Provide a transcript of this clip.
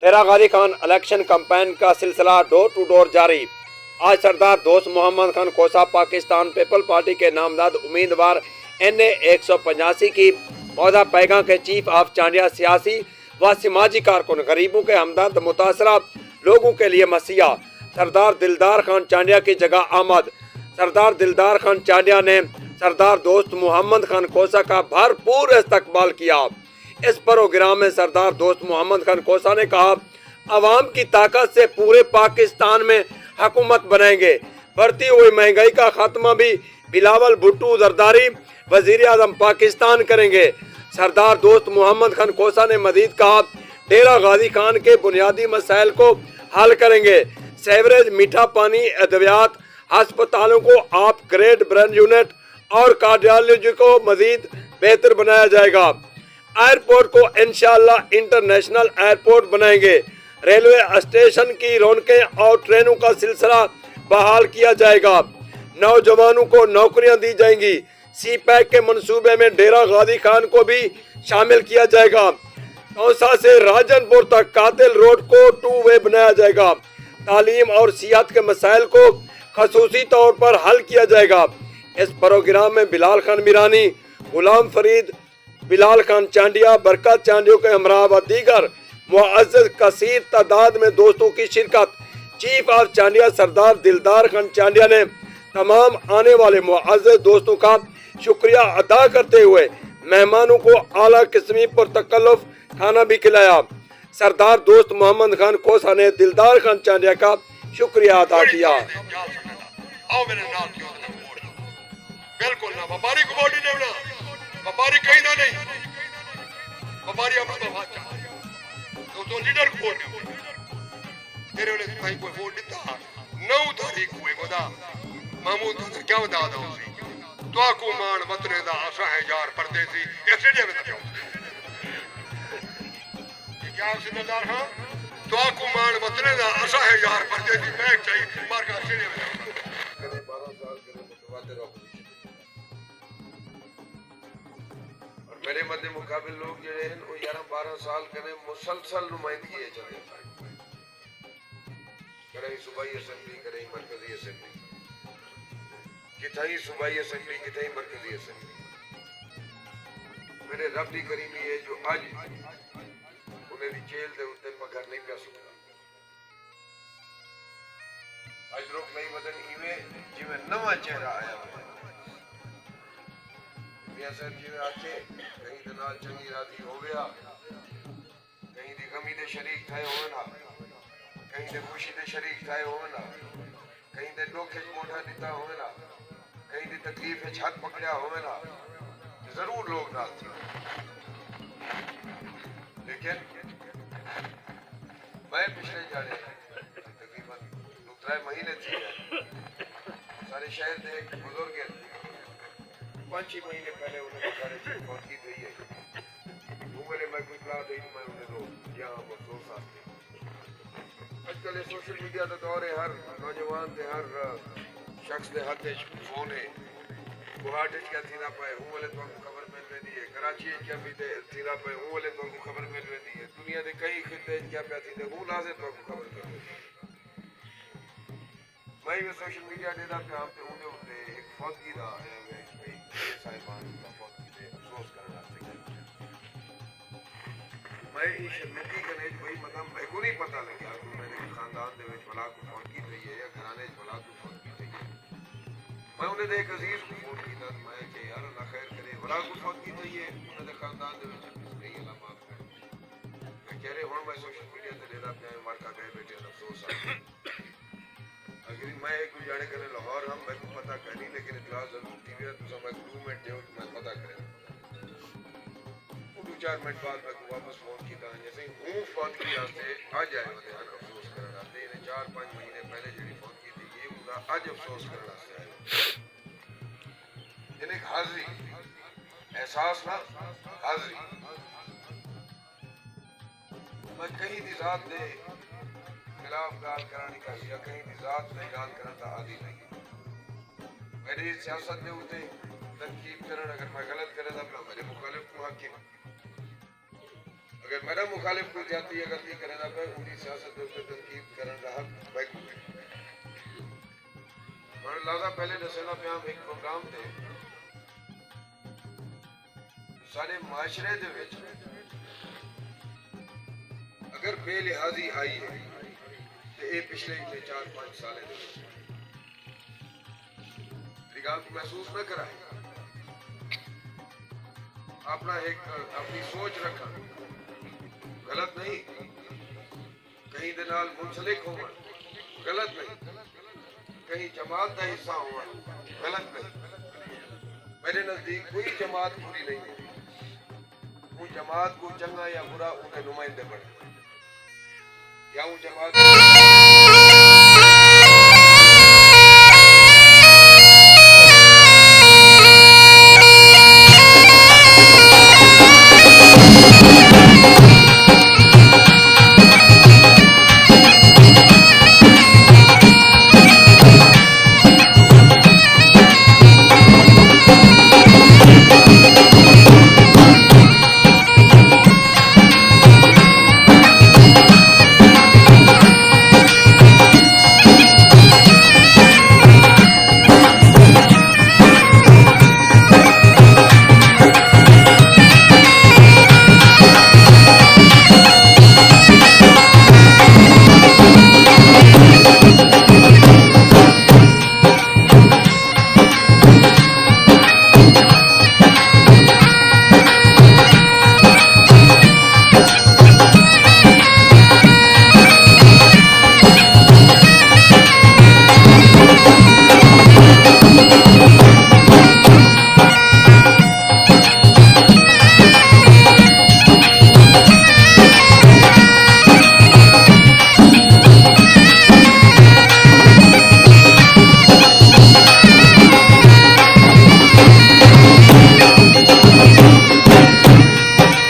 तेरा Ghazi Khan election campaign का सिलसिला डोर टू डोर जारी। आज सरदार दोस्त मोहम्मद खान कोसा पाकिस्तान पीपल पार्टी के नामजद उम्मीदवार NA 185 की मौदा पैगा के चीफ ऑफ चांडिया सियासी व समाजी कारकुन, गरीबों के हमदर्द, मुतासरा लोगों के लिए मसीहा सरदार दिलदार खान चांडिया की जगह आमद। सरदार दिलदार खान चांडिया ने सरदार दोस्त मोहम्मद खान कोसा का भरपूर इस्तकबाल किया। इस प्रोग्राम में सरदार दोस्त मोहम्मद खान कोसा ने कहा, अवाम की ताकत से पूरे पाकिस्तान में हुकूमत बनाएंगे। बढ़ती हुई महंगाई का खात्मा भी बिलावल भुट्टो जरदारी वजीर आजम पाकिस्तान करेंगे। सरदार दोस्त मोहम्मद खान कोसा ने मजीद कहा, डेरा गाजी खान के बुनियादी मसाइल को हल करेंगे। सेवरेज, मीठा पानी, अद्वियात, अस्पतालों को अपग्रेड, ब्रेन यूनिट और कार्डियोलॉजी को मजीद बेहतर बनाया जाएगा। एयरपोर्ट को इंशाअल्लाह इंटरनेशनल एयरपोर्ट बनाएंगे। रेलवे स्टेशन की रौनकें और ट्रेनों का सिलसिला बहाल किया जाएगा। नौजवानों को नौकरियां दी जाएंगी। CPEC के मंसूबे में डेरा गाजी खान को भी शामिल किया जाएगा। तौसा से राजनपुर तक कातिल रोड को 2 वे बनाया जाएगा। तालीम और सियाहत के मसाइल को खसूसी तौर पर हल किया जाएगा। इस प्रोग्राम में बिलाल खान मीरानी, गुलाम फरीद, बिलाल खान चांडिया, बरकत चांडियों के हमरा व दीगर मुअज़्ज़ज़ कसीर तादाद में दोस्तों की शिरकत। चीफ ऑफ चांडिया सरदार दिलदार खान चांडिया ने तमाम आने वाले मुअज़्ज़ज़ दोस्तों का शुक्रिया अदा करते हुए मेहमानों को आला किस्मी पर तकल्लुफ खाना भी खिलाया। सरदार दोस्त मोहम्मद खान कोसा ने दिलदार खान चांडिया का शुक्रिया अदा किया। बिल्कुल ना व्यापारी को वोट नहीं देना, व्यापारी कहीं ना नहीं, व्यापारी अपना बात चाहते तो लीडर को वोट तेरे वाले भाई को वोट देता 9 तारीख हुए बता महमूद का क्या बता दो तो को मान वतने दा आशा है यार परदेसी स्टेडियम में जाओ ये क्या जिम्मेदार हां तो को मान वतने दा आशा है यार परदेसी बैठ चाहिए मार का स्टेडियम में कने 12 साल करे मुतवातिर ऑपोजिशन और मेरे मध्य मुकाबिल लोग जो हैं वो 11-12 साल करे मुसलसल नुमाइंदगी है चले करे सूबाई असेंबली करे मरकजी असेंबली किथाई सूबाई असेंबली किथाई मरकजी असेंबली मेरे रब दी करीमी है जो आज उन्हें दी जेल दे उत्ते पगार नहीं पिया सकता आज रोक नहीं बदन इवें जिवें नवा चेहरा आया हुआ मियां साहब जिवें आके कहीं दे नाल चंगी राती हो गया कहीं दी गमी दे शरीक थे हो ना कहीं दे खुशी दे शरीक थे हो ना कहीं दे डोखे मोटा दिता हो ना कहीं दी तकलीफ है छत पकड़िया होवे ना जरूर लोग नाल थी लेकिन मैं पिछले जाने तकरीबन 2-3 महीने थी सारे शहर दे एक बुजुर्ग 5-6 महीने पहले उन्हें सारे चीज बहुत की थी है वो मेरे मैं कोई कला दे मैं उन्हें दो यहाँ अफसोस आते आजकल सोशल मीडिया का दौर है हर नौजवान से हर शख्स के हाथ फोन है गुवाहाटी क्या थीना पाए हूं वाले तो खबर मिल रही है कराची क्या भी थीना पाए हूं वाले तो खबर मिल रही है दुनिया के कई खिते क्या पे थी हूं लाजे तो खबर मिल रही मैं भी सोशल मीडिया दे दा पे आप पे उठे एक फौजी दा है भाई साहिबान का फौजी दे अफसोस करना मैं ये शर्मिंदगी करने भाई मतलब मैं को नहीं पता लगा कि मैंने खानदान दे विच भला को फोन की थी है या घराने भला को फोन की थी मैं उन्हें देख अजीज को फोन किया मैं कि यार अल्लाह खैर करे भला को फोन की थी है उन्हें खानदान दे विच नहीं अल्लाह माफ करे मैं कह रहे हुन मैं सोशल मीडिया ते लेदा पे मार का गए बेटे अफसोस है अगर मैं एक जाने करे लाहौर हम मैं को पता करनी लेकिन इतला जरूर टीवी तो सब मैं 2 मिनट दे मैं पता करे 2-4 मिनट बाद मैं वापस फोन किया जैसे हूं फोन किया से आ जाए ध्यान अफसोस करना ते 4-5 महीने पहले जेडी फोन की थी ये उनका आज अफसोस करना से आया यानी हाजिरी एहसास ना हाजिरी मैं कहीं दी जात दे खिलाफ गाल कराने का या कहीं दी जात ने गाल करना था आदि नहीं मेरी सियासत दे उते तनकीद करना अगर मैं गलत करे तो मेरे मुखालिफ को हक है अगर मेरा मुखालिफ कोई जाती गलती करना पे उनकी सियासत पे तनकीद करने का हक बैठू है। और लादा पहले दसेला पे हम एक प्रोग्राम थे सारे माशरे दे विच अगर बेलिहाजी आई है तो ये पिछले 4-5 साल गाल को महसूस न कराए अपना एक अपनी सोच रखा गलत नहीं कहीं दे नाल मुंसलिक हो गलत नहीं कहीं जमात का हिस्सा हो गलत नहीं मेरे नजदीक कोई जमात पूरी नहीं है वो जमात को चंगा या बुरा उनके नुमाइंदे बने या वो जमात